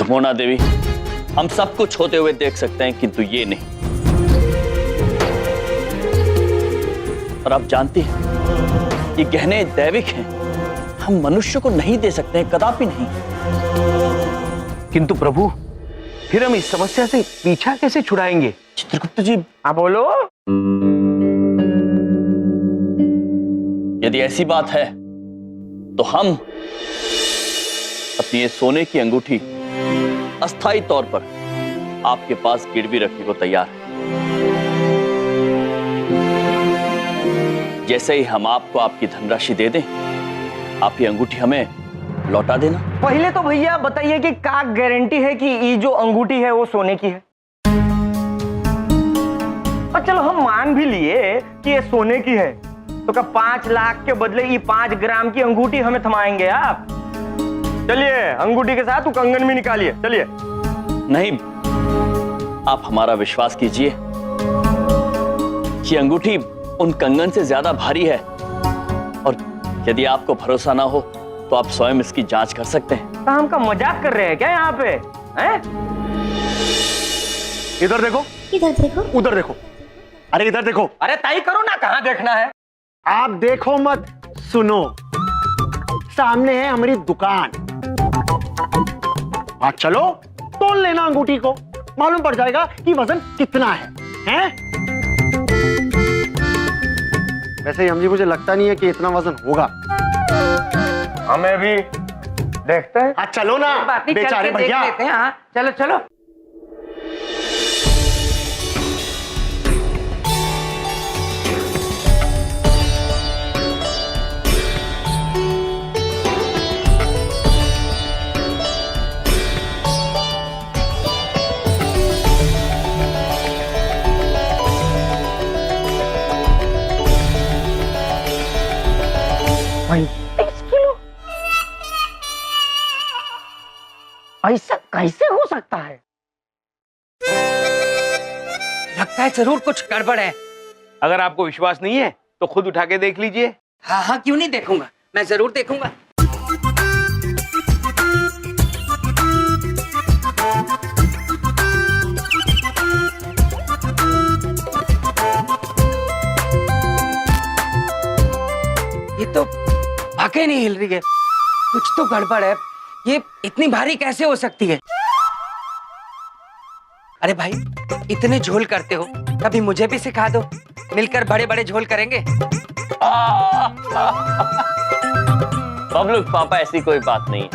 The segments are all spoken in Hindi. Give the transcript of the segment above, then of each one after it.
मोना देवी, हम सब कुछ होते हुए देख सकते हैं किंतु ये नहीं। और आप जानती हैं ये गहने दैविक हैं, हम मनुष्य को नहीं दे सकते हैं, कदापि नहीं। किंतु प्रभु, फिर हम इस समस्या से पीछा कैसे छुड़ाएंगे? चित्रगुप्त जी, आप बोलो। यदि ऐसी बात है तो हम अपनी ये सोने की अंगूठी अस्थायी तौर पर आपके पास गिरवी रखने को तैयार हैं। जैसे ही हम आपको आपकी धनराशि दे दें, आप ये अंगूठी हमें लौटा देना। पहले तो भैया बताइए कि क्या गारंटी है कि ये जो अंगूठी है वो सोने की है? और चलो हम मान भी लिए कि ये सोने की है, तो क्या 5 लाख के बदले ये 5 ग्राम की अंगूठी हमें थमाएंगे आप? चलिए अंगूठी के साथ कंगन भी निकालिए, चलिए। नहीं, आप हमारा विश्वास कीजिए, ये अंगूठी उन कंगन से ज्यादा भारी है, और यदि आपको भरोसा ना हो तो आप स्वयं इसकी जांच कर सकते हैं। तो हम का मजाक कर रहे हैं क्या यहाँ पे? हैं? इधर देखो, इधर देखो, उधर देखो, अरे इधर देखो। अरे तय करो ना, कहाँ देखना है? आप देखो मत, सुनो। सामने है हमारी दुकान। हाँ चलो, तोल लेना अंगूठी को, मालूम पड़ जाएगा कि वजन कितना है, हैं? वैसे ही मुझे लगता नहीं है कि इतना वजन होगा। हमें भी देखते हैं। हाँ चलो ना बेचारे भैया। हाँ चलो चलो। भाई 30 किलो ऐसा कैसे हो सकता है? लगता है जरूर कुछ गड़बड़ है। अगर आपको विश्वास नहीं है तो खुद उठा के देख लीजिए। हाँ हाँ, क्यों नहीं देखूंगा, मैं जरूर देखूंगा। ये तो वाकई नहीं हिल रही है, कुछ तो गड़बड़ है। ये इतनी भारी कैसे हो सकती है? अरे भाई, इतने झोल करते हो, कभी मुझे भी सिखा दो, मिलकर बड़े बड़े झोल करेंगे। बबलू पापा, ऐसी कोई बात नहीं है।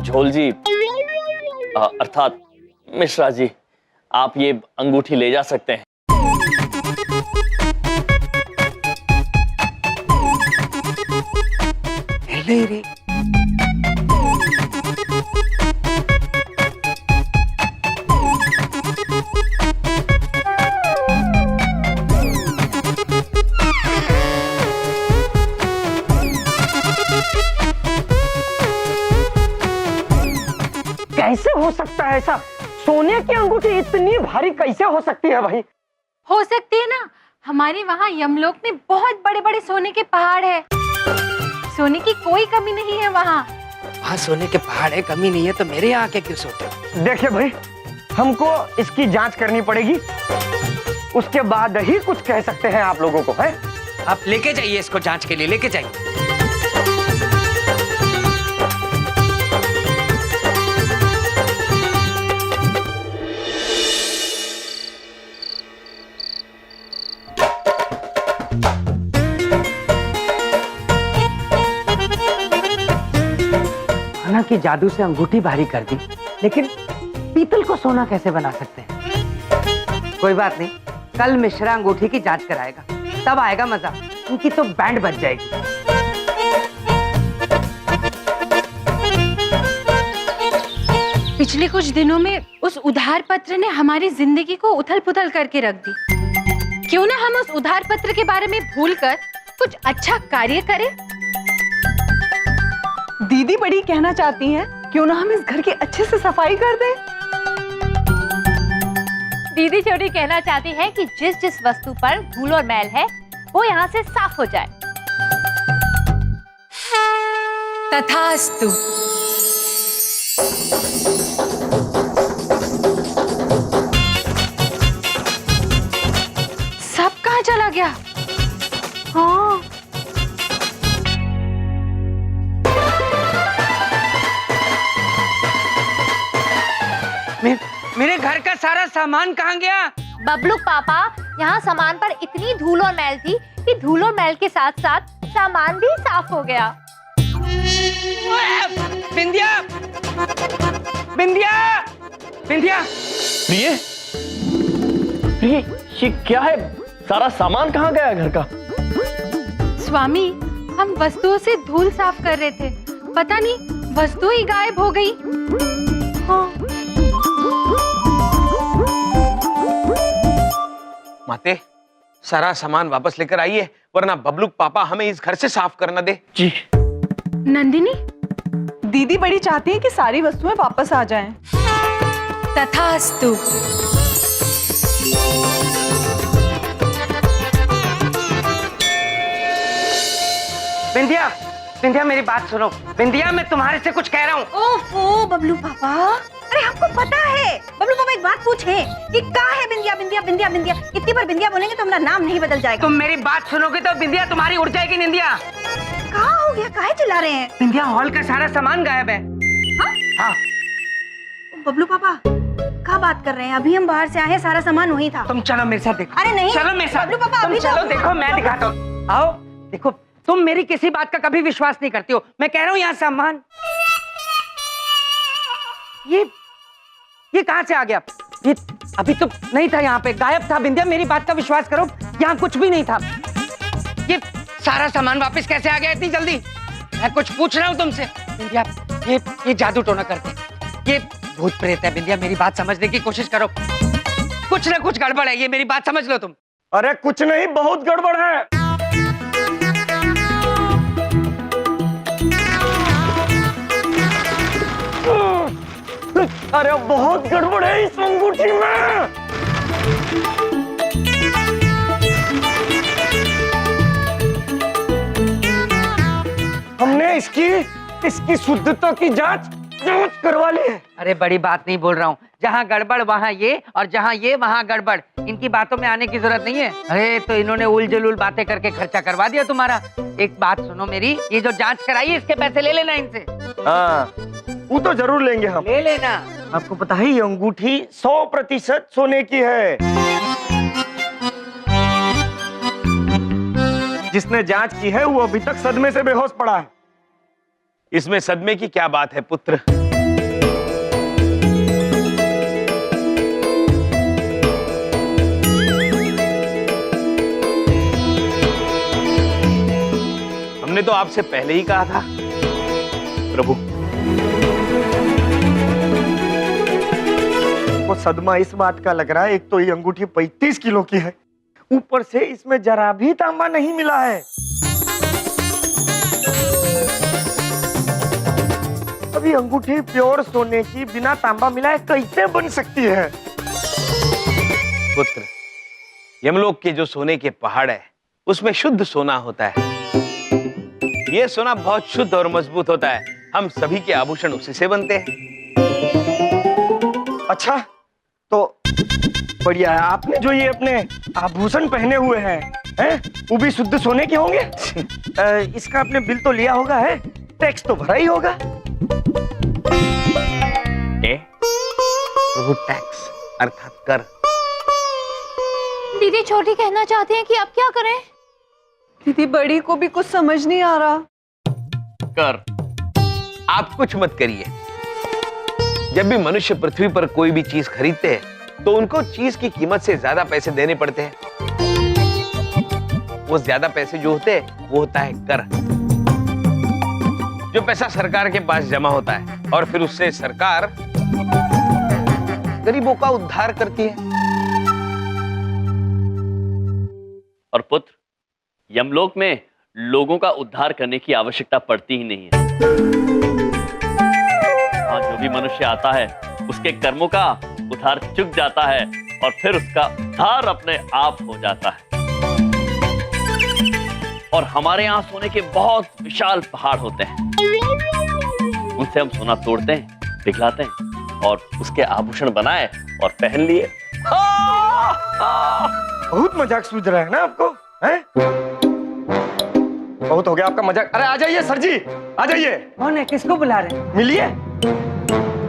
झोल जी, अर्थात मिश्रा जी, आप ये अंगूठी ले जा सकते हैं। हिल नहीं रही। कैसे हो सकता है ऐसा? सोने की अंगूठी इतनी भारी कैसे हो सकती है भाई? हो सकती है ना, हमारे वहाँ यमलोक में बहुत बड़े बड़े सोने के पहाड़ है, सोने की कोई कमी नहीं है वहाँ। वहाँ सोने के पहाड़ है, कमी नहीं है, तो मेरे यहाँ आके क्यों सोते हो? देखिए भाई, हमको इसकी जांच करनी पड़ेगी, उसके बाद ही कुछ कह सकते हैं आप लोगों को, है? आप लेके जाइए इसको, जांच के लिए लेके जाइए। की जादू से अंगूठी भारी कर दी, लेकिन पीतल को सोना कैसे बना सकते हैं? कोई बात नहीं, कल मिश्रा अंगूठी की जांच कराएगा, तब आएगा मजा, उनकी तो बैंड बज जाएगी। पिछले कुछ दिनों में उस उधार पत्र ने हमारी जिंदगी को उथल पुथल करके रख दी। क्यों ना हम उस उधार पत्र के बारे में भूलकर कुछ अच्छा कार्य करें? दीदी बड़ी कहना चाहती हैं, क्यों ना हम इस घर की अच्छे से सफाई कर दें? दीदी छोटी कहना चाहती है कि जिस जिस वस्तु पर धूल और मैल है वो यहाँ से साफ हो जाए। तथास्तु। मेरे घर का सारा सामान कहाँ गया? बबलू पापा, यहाँ सामान पर इतनी धूल और मैल थी कि धूल और मैल के साथ साथ सामान भी साफ हो गया। बिंदिया, बिंदिया, बिंदिया। प्रिय, प्रिय, ये क्या है? सारा सामान कहाँ गया है घर का? स्वामी, हम वस्तुओं से धूल साफ कर रहे थे, पता नहीं वस्तु ही गायब हो गई। माते, सारा सामान वापस लेकर आइए, वरना बबलू पापा हमें इस घर से साफ करना दे। जी। नंदिनी, दीदी बड़ी चाहती है कि सारी वस्तुएं वापस आ जाएं। तथास्तु। बिंदिया, बिंदिया मेरी बात सुनो। बिंदिया, मैं तुम्हारे से कुछ कह रहा हूँ। ओफो बबलू पापा, अरे हमको पता है। बबलू पापा एक बात पूछे कि कहाँ है बिंदिया? बिंदिया बिंदिया बिंदिया, इतनी बार बिंदिया बोलेंगे तो हमारा नाम नहीं बदल जाएगा। तुम मेरी बात सुनोगे तो बिंदिया तुम्हारी उड़ जाएगी। निंदिया, कहाँ हो गया? काहे चिल्ला रहे हैं? बिंदिया, हॉल का सारा सामान गायब है। हाँ। बबलू पापा क्या बात कर रहे हैं? अभी हम बाहर से आए हैं, सारा सामान वहीं था। तुम चलो मेरे साथ देखो। अरे नहीं, चलो मेरे साथ। बबलू पापा, तुम अभी चलो तो- देखो, मैं दिखाता हूँ। आओ देखो, तुम मेरी किसी बात का कभी विश्वास नहीं करती हो। मैं कह रहा हूँ यहाँ सामान, ये कहाँ से आ गया? ये अभी तो नहीं था, यहाँ पे गायब था। बिंदिया, मेरी बात का विश्वास करो, यहाँ कुछ भी नहीं था। ये सारा सामान वापस कैसे आ गया इतनी जल्दी? मैं कुछ पूछ रहा हूँ तुमसे। बिंदिया, ये जादू टोना करते हैं, ये भूत प्रेत है। बिंदिया, मेरी बात समझने की कोशिश करो। कुछ ना कुछ गड़बड़ है, ये मेरी बात समझ लो तुम। अरे कुछ नहीं, बहुत गड़बड़ है। अरे बहुत गड़बड़ है इस अंगूठी में। हमने इसकी शुद्धता की जांच करवा ली है। अरे बड़ी बात नहीं बोल रहा हूँ। जहाँ गड़बड़ वहाँ ये, और जहाँ ये वहाँ गड़बड़। इनकी बातों में आने की जरूरत नहीं है। अरे तो इन्होंने उल जलूल बातें करके खर्चा करवा दिया तुम्हारा। एक बात सुनो मेरी, ये जो जांच कराई है इसके पैसे ले लेना इनसे। हाँ, वो तो जरूर लेंगे हम। ले लेना। आपको पता है ये अंगूठी 100% सोने की है। जिसने जांच की है वो अभी तक सदमे से बेहोश पड़ा है। इसमें सदमे की क्या बात है पुत्र? हमने तो आपसे पहले ही कहा था प्रभु। वो सदमा इस बात का लग रहा है, एक तो ये अंगूठी 35 किलो की है, ऊपर से इसमें जरा भी तांबा नहीं मिला है। अभी अंगूठी प्योर सोने की बिना तांबा मिलाए कैसे बन सकती है? पुत्र, यमलोक के जो सोने के पहाड़ है उसमें शुद्ध सोना होता है। ये सोना बहुत शुद्ध और मजबूत होता है। हम सभी के आभूषण उसी से बनते हैं। अच्छा, तो बढ़िया है। आपने जो ये अपने आभूषण पहने हुए हैं, वो भी शुद्ध सोने के होंगे? इसका आपने बिल तो लिया होगा, है? टैक्स तो भरा ही होगा। प्रभु, टैक्स अर्थात कर। दीदी छोटी कहना चाहती है कि अब क्या करें? दीदी बड़ी को भी कुछ समझ नहीं आ रहा। कर, आप कुछ मत करिए। जब भी मनुष्य पृथ्वी पर कोई भी चीज खरीदते हैं तो उनको चीज की कीमत से ज्यादा पैसे देने पड़ते हैं। वो ज्यादा पैसे जो होते हैं वो होता है कर। जो पैसा सरकार के पास जमा होता है और फिर उससे सरकार गरीबों का उद्धार करती है। और पुत्र, यमलोक में लोगों का उद्धार करने की आवश्यकता पड़ती ही नहीं है। हाँ, जो भी मनुष्य आता है उसके कर्मों का उद्धार चुक जाता है और फिर उसका उद्धार अपने आप हो जाता है। और हमारे यहाँ सोने के बहुत विशाल पहाड़ होते हैं। उनसे हम सोना तोड़ते हैं, पिघलाते हैं और उसके आभूषण बनाए और पहन लिए। बहुत मजाक सूझ रहा है ना आपको, हैं? बहुत हो गया आपका मजाक। अरे आ जाइए सर जी, आ जाइए। कौन है? किसको बुला रहे हैं? मिलिए।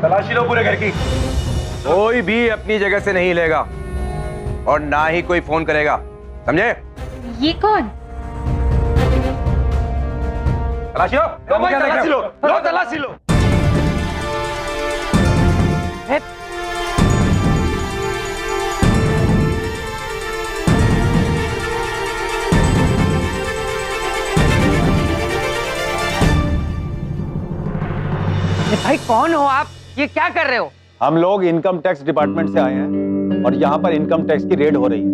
तलाशी लो पूरे घर की। कोई भी अपनी जगह से नहीं हिलेगा और ना ही कोई फोन करेगा, समझे? ये कौन? तलाशी लो, तलाशी लो, तलाशी लो। भाई कौन हो आप? ये क्या कर रहे हो? हम लोग इनकम टैक्स डिपार्टमेंट से आए हैं और यहाँ पर इनकम टैक्स की रेड हो रही है।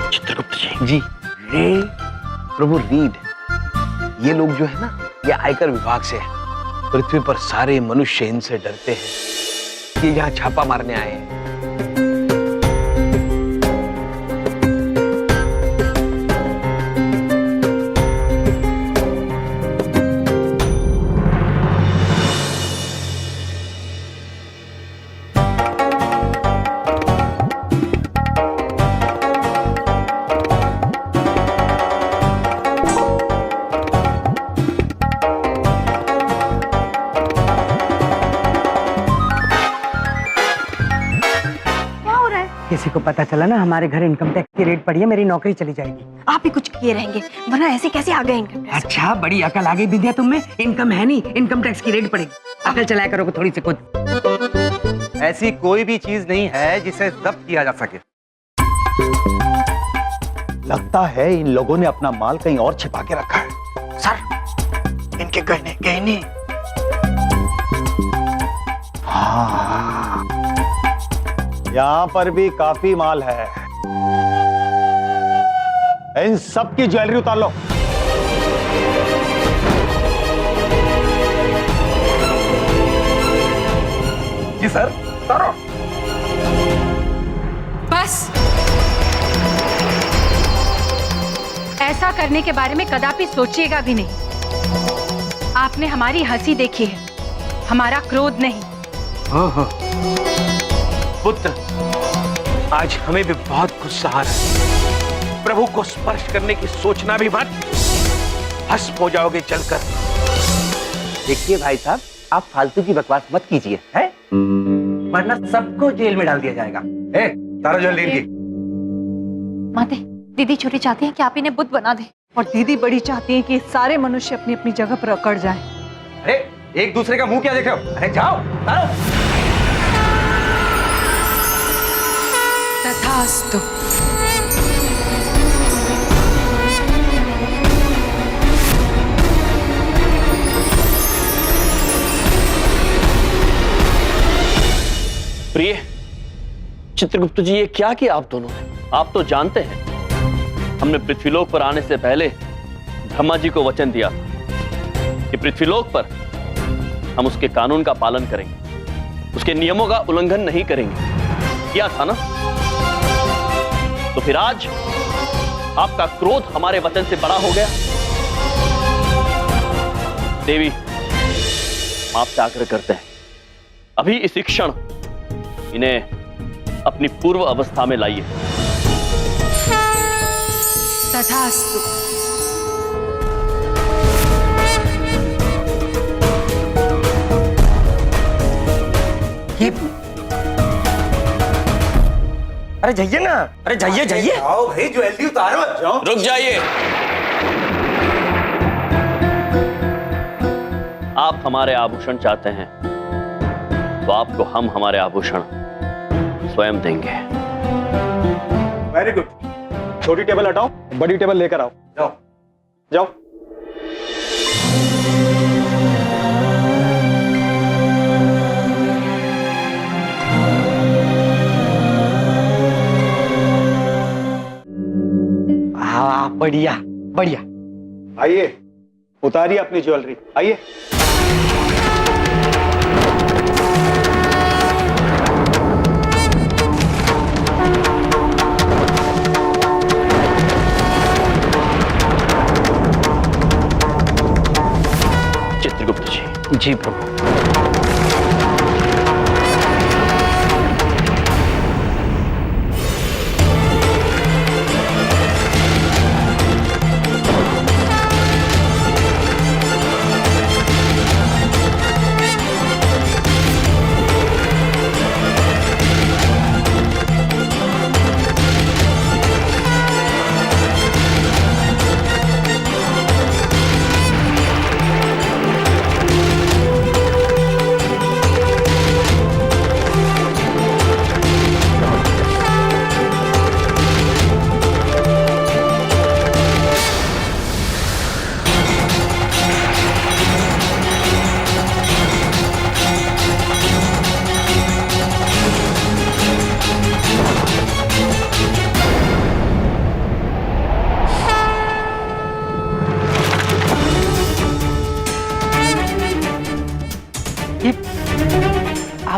चित्रगुप्त जी रे प्रभु रीड, ये लोग जो है ना, ये आयकर विभाग से है। पृथ्वी पर सारे मनुष्य इनसे डरते हैं। ये यहाँ छापा मारने आए हैं। किसी को पता चला ना हमारे घर इनकम टैक्स की रेड पड़ी है, मेरी नौकरी चली जाएगी। आप ही कुछ किए रहेंगे, वरना ऐसे कैसे आ गए इनकम टैक्स? अच्छा, बड़ी अकल आ गई विद्या तुम में। इनकम है नहीं, इनकम टैक्स की रेड पड़ेगी। अकल चलाया करोगे थोड़ी सी खुद। ऐसी कोई भी चीज नहीं है जिसे जब्त किया जा सके। लगता है इन लोगों ने अपना माल कहीं और छिपा के रखा है। सर, इनके गहने गहने। हाँ, यहाँ पर भी काफी माल है। इन सब की ज्वेलरी उतार लो। जी सर, उतारो। बस, ऐसा करने के बारे में कदापि सोचिएगा भी नहीं। आपने हमारी हंसी देखी है, हमारा क्रोध नहीं। पुत्र, आज हमें भी बहुत गुस्सा आ रहा है। प्रभु को स्पर्श करने की सोचना भी मत, भस्म हो जाओगे चलकर। देखिए भाई साहब, आप फालतू की बकवास मत कीजिए, हैं? वरना सबको जेल में डाल दिया जाएगा। तारो जल्दी इनकी। माते, दीदी छोटी चाहती है कि आप इन्हें बुद्ध बना दे। और दीदी बड़ी चाहती है कि सारे मनुष्य अपनी अपनी जगह पर अकड़ जाएं। अरे एक दूसरे का मुंह क्या देख रहे हो? अरे जाओ, तारो। तथास्तु। प्रिय चित्रगुप्त जी, ये क्या किया आप दोनों ने? आप तो जानते हैं हमने पृथ्वीलोक पर आने से पहले ब्रह्मा जी को वचन दिया कि पृथ्वीलोक पर हम उसके कानून का पालन करेंगे, उसके नियमों का उल्लंघन नहीं करेंगे। किया था ना? तो फिर आज आपका क्रोध हमारे वचन से बड़ा हो गया। देवी, हम आपसे आग्रह करते हैं, अभी इसी क्षण इन्हें अपनी पूर्व अवस्था में लाइए। तथास्तु। अरे जाइए ना, अरे जाइए जाइए। आओ भाई, ज्वेलरी उतारो। जाओ। रुक जाइए। आप हमारे आभूषण चाहते हैं तो आपको हम हमारे आभूषण स्वयं देंगे। Very good. छोटी टेबल हटाओ, बड़ी टेबल लेकर आओ। जाओ जाओ। हाँ, बढ़िया बढ़िया। आइए, उतारिए अपनी ज्वेलरी, आइए। चित्रगुप्त जी। जी प्रभु।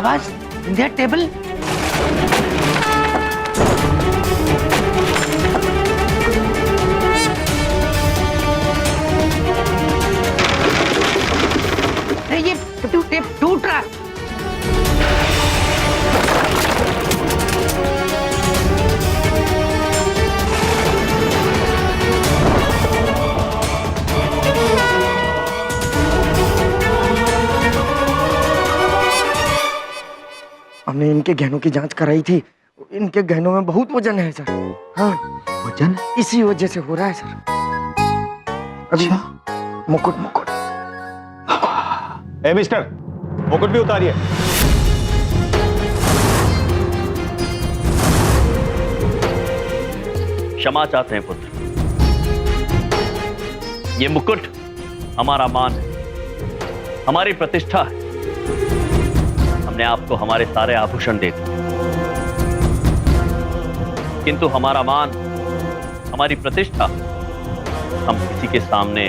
आवाज, विंध्या टेबल। अरे ये टेप टूट रहा। हमने इनके गहनों की जांच कराई थी, इनके गहनों में बहुत वजन है सर। हाँ, वजन? इसी वजह से हो रहा है सर। अभी मुकुट मुकुट। ए मिस्टर, मुकुट भी उतारिए। क्षमा चाहते हैं पुत्र, ये मुकुट हमारा मान है, हमारी प्रतिष्ठा है। हमने आपको हमारे सारे आभूषण दे दिए, किंतु हमारा मान, हमारी प्रतिष्ठा हम किसी के सामने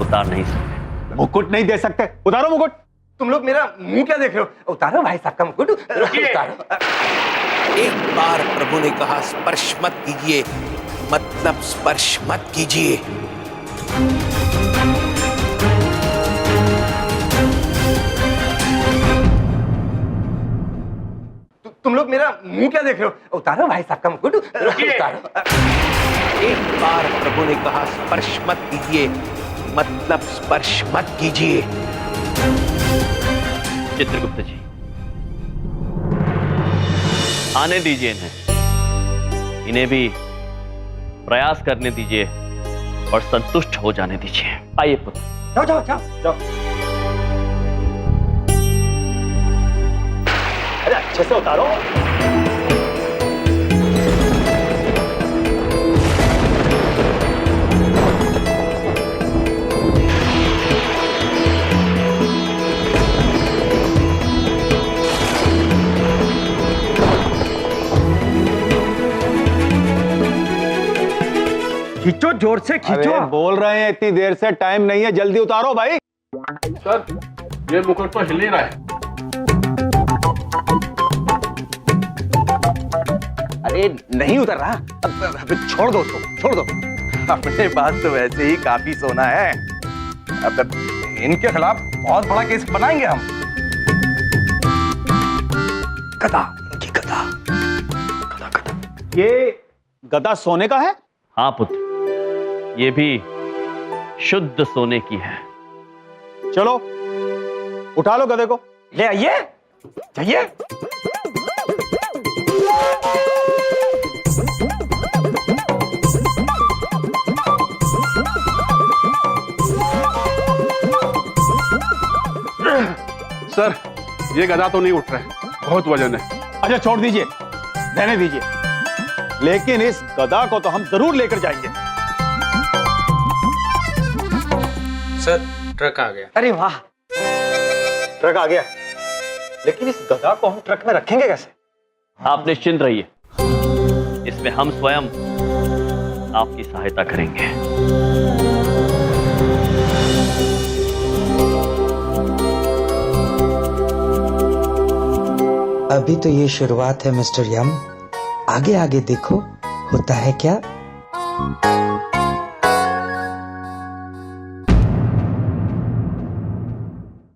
उतार नहीं सकते। मुकुट नहीं दे सकते? उतारो मुकुट। तुम लोग मेरा मुंह क्या देख रहे हो? उतारो भाई साहब का मुकुट, उतारो। एक बार प्रभु ने कहा स्पर्श मत कीजिए, मतलब स्पर्श मत कीजिए। तुम लोग मेरा मुंह क्या देख रहे हो? उतारो भाई साहब का मुकुट, उतारो। एक बार प्रभु ने कहा स्पर्श मत कीजिए, मतलब स्पर्श मत कीजिए। चित्रगुप्त जी, आने दीजिए इन्हें भी प्रयास करने दीजिए और संतुष्ट हो जाने दीजिए। आइए पुत्र। जाओ जाओ जाओ जाओ। अरे अच्छे से उतारो। खींचो, जोर से खींचो। अरे बोल रहे हैं इतनी देर से, टाइम नहीं है, जल्दी उतारो भाई। सर, ये मुकुट तो हिल नहीं रहा है। अरे नहीं उतर रहा। अब छोड़ दो उसको, छोड़ दो। अपने पास तो वैसे ही काफी सोना है। अब इनके खिलाफ बहुत बड़ा केस बनाएंगे हम। गदा, इनकी गदा, गदा गदा। ये गदा सोने का है? हाँ पुत्र, ये भी शुद्ध सोने की है। चलो उठा लो गधे को। ले आइए, जाइए। सर, ये गदा तो नहीं उठ रहा है, बहुत वजन है। अच्छा छोड़ दीजिए, रहने दीजिए, लेकिन इस गदा को तो हम जरूर लेकर जाएंगे। सर, ट्रक आ गया। अरे वाह, ट्रक आ गया, लेकिन इस गदा को हम ट्रक में रखेंगे कैसे? आप निश्चिंत रहिए, इसमें हम स्वयं आपकी सहायता करेंगे। अभी तो ये शुरुआत है मिस्टर यम, आगे आगे देखो होता है क्या।